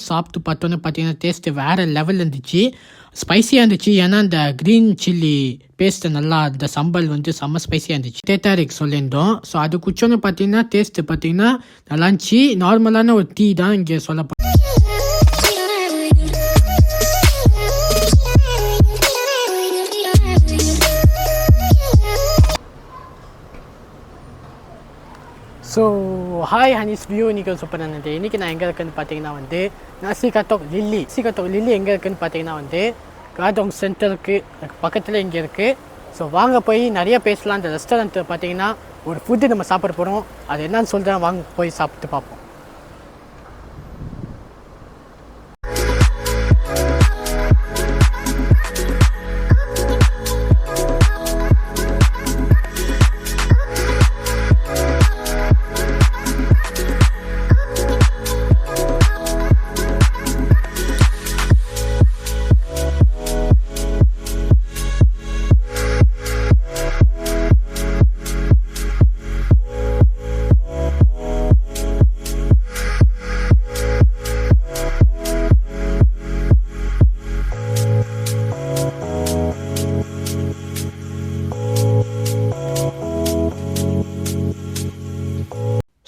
சாப்பிட்டு பார்த்தோன்னே பார்த்தீங்கன்னா டேஸ்ட்டு வேறு லெவலில் இருந்துச்சு. ஸ்பைஸியாக இருந்துச்சு. ஏன்னா அந்த க்ரீன் சில்லி பேஸ்ட்டு நல்லா அந்த சம்பல் வந்து செம்ம ஸ்பைஸியாக இருந்துச்சு. தேட்டாரிக் சொல்லியிருந்தோம். ஸோ அது குச்சோன்னு பார்த்தீங்கன்னா டேஸ்ட்டு பார்த்தீங்கன்னா நல்லா இருந்துச்சு. நார்மலான ஒரு டீ தான் இங்கே சொல்லப்போ. ஸோ ஹாய் ஹனிஸ் வியூ இன்றைக்கி சூப்பர் நன்றி. இன்றைக்கி நான் எங்கே இருக்குன்னு பார்த்தீங்கன்னா வந்து நாசி கத்தோக் லில்லி எங்கே இருக்குன்னு பார்த்தீங்கன்னா வந்து காடோங் சென்டருக்கு பக்கத்தில் இங்கே இருக்குது. ஸோ வாங்க போய் நிறைய பேசலாம். அந்த ரெஸ்டாரண்ட்டில் பார்த்தீங்கன்னா ஒரு ஃபுட்டு நம்ம சாப்பிட போகிறோம். அது என்னன்னு சொல்கிறேன், வாங்க போய் சாப்பிட்டு பார்ப்போம்.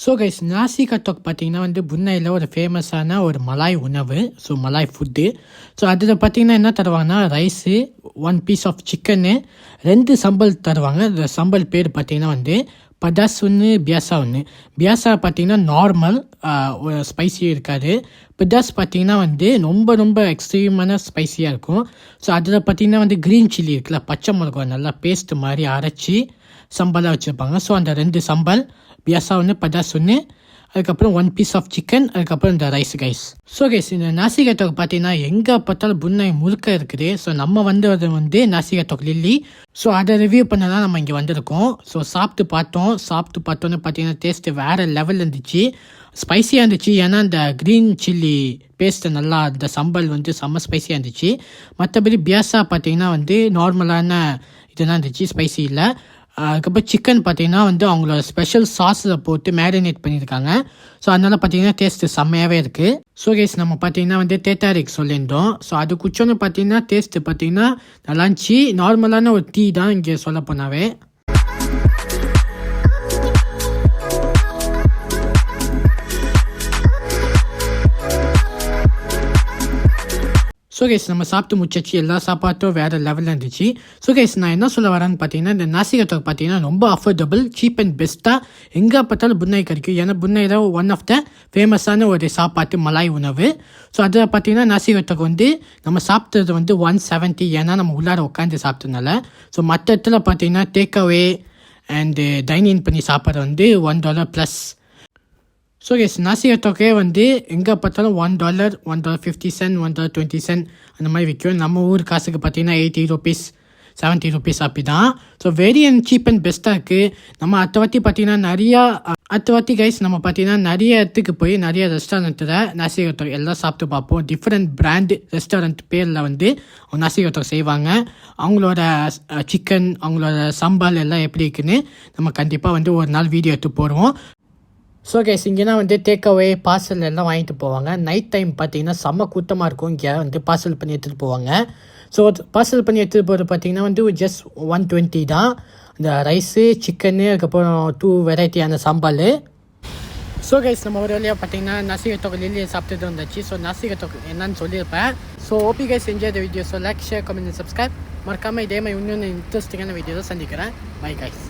ஸோ கைஸ், நாசி கத்தோக் பார்த்தீங்கன்னா வந்து புன்னையில் ஒரு ஃபேமஸான ஒரு மலாய் உணவு. So Malay food. ஸோ அதில் பார்த்தீங்கன்னா என்ன தருவாங்கன்னா ரைஸு, 1 பீஸ் ஆஃப் சிக்கனு, 2 சம்பல் தருவாங்க. இந்த சம்பல் பேர் பார்த்தீங்கன்னா வந்து படாஸ் ஒன்று, பியாசா ஒன்று. பியாசா பார்த்தீங்கன்னா நார்மல், ஸ்பைஸியும் இருக்காது. படாஸ் பார்த்தீங்கன்னா வந்து ரொம்ப எக்ஸ்ட்ரீமான ஸ்பைஸியாக இருக்கும். ஸோ அதில் பார்த்தீங்கன்னா வந்து க்ரீன் சில்லி இருக்குல்ல, பச்சை மிளகாய் நல்லா பேஸ்ட்டு மாதிரி அரைச்சி சம்பலாக வச்சுருப்பாங்க. ஸோ அந்த 2 சம்பல், பியாசா ஒன்று, படாஸ் ஒன்று, அதுக்கப்புறம் 1 பீஸ் ஆஃப் சிக்கன், அதுக்கப்புறம் இந்த ரைஸ் கைஸ். ஸோ கைஸ், இந்த நாசி கத்தோக் பார்த்தீங்கன்னா எங்கே பார்த்தாலும் புன்னை முழுக்க இருக்குது. ஸோ நம்ம வந்து நாசி கத்தோக் லில்லி. ஸோ அதை ரிவ்யூ பண்ண தான் நம்ம இங்கே வந்திருக்கோம். ஸோ சாப்பிட்டு பார்த்தோன்னே பார்த்தீங்கன்னா டேஸ்ட்டு வேறு லெவலில் இருந்துச்சு. ஸ்பைஸியாக இருந்துச்சு. ஏன்னா அந்த க்ரீன் சில்லி பேஸ்ட்டு நல்லா அந்த சம்பல் வந்து செம்ம ஸ்பைஸியாக இருந்துச்சு. மற்றபடி பியாசா பார்த்தீங்கன்னா வந்து நார்மலான இதெல்லாம் இருந்துச்சு, ஸ்பைசி இல்லை. அதுக்கப்புறம் சிக்கன் பார்த்தீங்கன்னா வந்து அவங்களோட ஸ்பெஷல் சாஸில் போட்டு மேரினேட் பண்ணியிருக்காங்க. ஸோ அதனால் பார்த்தீங்கன்னா டேஸ்ட்டு செம்மையாகவே இருக்குது. ஸோ கைஸ், நம்ம பார்த்தீங்கன்னா வந்து தேட்டாரிக் சொல்லியிருந்தோம். ஸோ அது குச்சோன்னு பார்த்தீங்கன்னா டேஸ்ட்டு பார்த்தீங்கன்னா நல்லா இருந்துச்சு. நார்மலான ஒரு டீ தான் இங்கே சொல்ல போனாவே. ஸோ கைஸ், நம்ம சாப்பிட்டு முடிச்சாச்சு. எல்லா சாப்பாட்டும் வேறு லெவலில் இருந்துச்சு. ஸோ கைஸ், நான் என்ன சொல்ல வரேன்னு பார்த்தீங்கன்னா இந்த நாசி கத்தோக் பார்த்தீங்கன்னா ரொம்ப அஃபோர்டபுள், சீப் அண்ட் பெஸ்ட்டாக எங்கே பார்த்தாலும் புன்னை கிடைக்கும். ஏன்னா புன்னை தான் ஒன் ஆஃப் த ஃபேமஸான ஒரு சாப்பாட்டு மலாய் உணவு. ஸோ அதில் பார்த்தீங்கன்னா நாசி கத்தோக் வந்து நம்ம சாப்பிட்றது வந்து 170. ஏன்னா நம்ம உள்ளார உட்காந்து சாப்பிட்டதுனால. ஸோ மற்ற இடத்துல பார்த்தீங்கன்னா டேக் அவே அண்டு டைனிங் பண்ணி சாப்பிட்றது வந்து $1+. ஸோ கைஸ், நாசி கத்தோக்கே வந்து எங்கே பார்த்தாலும் $1, $1.50, $1.20 அந்த மாதிரி விற்கும். நம்ம ஊர் காசுக்கு பார்த்தீங்கன்னா ₹80, ₹70 அப்படி தான். ஸோ வெரி சீப் அண்ட் பெஸ்ட்டாக இருக்குது. நம்ம அடுத்த வாட்டி கைஸ் நம்ம பார்த்தீங்கன்னா நிறைய இடத்துக்கு போய் நிறைய ரெஸ்டாரண்ட்டில் நாசி கத்தோக் எல்லாம் சாப்பிட்டு பார்ப்போம். டிஃப்ரெண்ட் பிராண்டு ரெஸ்டாரண்ட் பேரில் வந்து நாசி கத்தோக் செய்வாங்க. அவங்களோட சிக்கன், அவங்களோட சம்பால் எல்லாம் எப்படி இருக்குன்னு நம்ம கண்டிப்பாக வந்து ஒரு நாள் வீடியோ எடுத்து போடுவோம். ஸோ கைஸ், இங்கேனா வந்து டேக் அவே பார்சல் எல்லாம் வாங்கிட்டு போவாங்க. நைட் டைம் பார்த்தீங்கன்னா செம்ம கூட்டமாக இருக்கும். இங்கே வந்து பார்சல் பண்ணி எடுத்துகிட்டு போவாங்க. ஸோ பார்சல் பண்ணி எடுத்துகிட்டு போகிறது பார்த்தீங்கன்னா வந்து ஜஸ்ட் 120 தான். இந்த ரைஸு, சிக்கனு, அதுக்கப்புறம் 2 வெரைட்டியான சாம்பால். ஸோ கைஸ், நம்ம ஒரு வழியாக பார்த்தீங்கன்னா நாசி கத்தோக் லில்லியை சாப்பிட்டுட்டு வந்துச்சு. ஸோ நாசி கத்தோக் என்னன்னு சொல்லியிருப்பேன். So OP guys, enjoy the video. So like, share, comment, subscribe. மறக்காமல் இதே மாதிரி இன்னொன்று இன்ட்ரெஸ்டிங்கான வீடியோ தான் சந்திக்கிறேன். Bye guys.